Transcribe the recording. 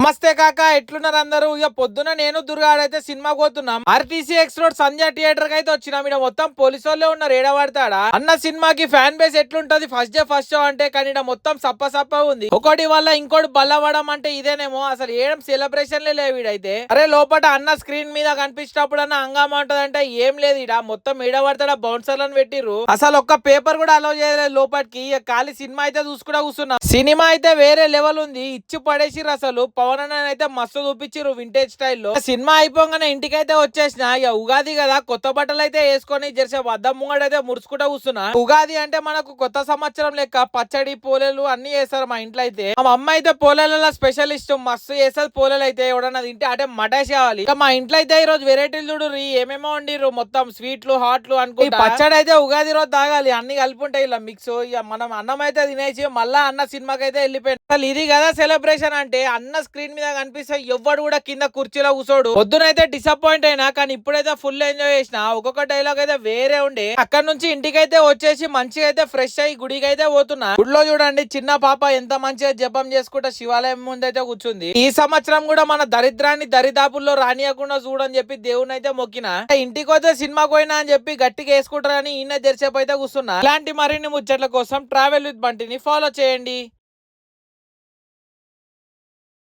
నమస్తే కాక ఎట్లున్నారు అందరూ? ఇక పొద్దున నేను దుర్గాడైతే సినిమా పోతున్నాం. ఆర్టీసీ ఎక్స్ రోడ్ సంధ్య థియేటర్ కి అయితే వచ్చినాం. ఇక్కడ మొత్తం పోలీసు వాళ్ళే ఉన్నారు. ఏడవాడతాడా అన్న సినిమాకి ఫ్యాన్ బేస్ ఎట్లుంటది ఫస్ట్ షో అంటే, కానీ ఇక్కడ మొత్తం సప్ప ఉంది. ఒకటి వల్ల ఇంకోటి బల్లవడం అంటే ఇదేనేమో. అసలు ఏం సెలబ్రేషన్లే లేవు ఈడైతే. అరే లోపల అన్న స్క్రీన్ మీద కనిపించినప్పుడు అన్న హంగామా ఉంటది అంటే ఏం లేదు. ఇడ మొత్తం ఏడవాడతాడా బౌన్సర్లను పెట్టిర్రు. అసలు ఒక్క పేపర్ కూడా అలౌ చేయలేదు లోపలికి. ఖాళీ సినిమా అయితే చూసుకుంటా కూర్చున్నాం. సినిమా అయితే వేరే లెవెల్ ఉంది. ఇచ్చి పడేసిర్రు. అసలు పవన్ అయితే మస్తు చూపించారు వింటేజ్ స్టైల్లో. సినిమా అయిపోగానే ఇంటికైతే వచ్చేసిన. ఇక ఉగాది కదా, కొత్త బట్టలు అయితే వేసుకొని జెర్సే వద్ద ముంగడైతే ముడుచుకుంటా కూర్చున్నా. ఉగాది అంటే మనకు కొత్త సంవత్సరం లెక్క పచ్చడి పోలేలు అన్ని చేస్తారు మా ఇంట్లో అయితే. మా అమ్మ అయితే పోలేల స్పెషలిస్ట్, మస్తు చేస్తుంది పోలేలు అయితే. ఎవడన్నా తింటే అంటే మటాష్ కావాలి. ఇక మా ఇంట్లో అయితే ఈ రోజు వెరైటీలు చూడు ఏమేమో వండిర్రు. మొత్తం స్వీట్లు హాట్లు అనుకుంటా. పచ్చడి అయితే ఉగాది రోజు తాగాలి, అన్ని కలిపి ఉంటాయి ఇలా మిక్స్. ఇక మనం అన్నం అయితే తినేసి మళ్ళా అన్న సినిమాకి అయితే వెళ్ళిపోయింది. అసలు ఇది కదా సెలబ్రేషన్ అంటే. అన్న స్క్రీన్ మీద కనిపిస్తే ఎవ్వడు కూడా కింద కుర్చీలో కూర్చోడు. పొద్దునైతే డిసప్పాయింట్ అయినా, కానీ ఇప్పుడైతే ఫుల్ ఎంజాయ్ చేసిన. ఒక్కొక్క డైలాగ్ అయితే వేరే ఉండే. అక్కడ నుంచి ఇంటికైతే వచ్చేసి మంచిగా అయితే ఫ్రెష్ అయ్యి గుడికి అయితే పోతున్నా. గుడిలో చూడండి చిన్న పాప ఎంత మంచిగా జపం చేసుకుంటా శివాలయం ముందు అయితే కూర్చుంది. ఈ సంవత్సరం కూడా మన దరిద్రాన్ని దరిదాపుల్లో రానియకుండా చూడని చెప్పి దేవుని అయితే మొక్కిన. ఇంటికి వస్తే సినిమాకి పోయినా అని చెప్పి గట్టిగా వేసుకుంటారని ఈయన తెరిచేపు అయితే కూర్చున్నా. ఇలాంటి మరిన్ని ముచ్చట్ల కోసం ట్రావెల్ విత్ బంటిని ఫాలో చేయండి.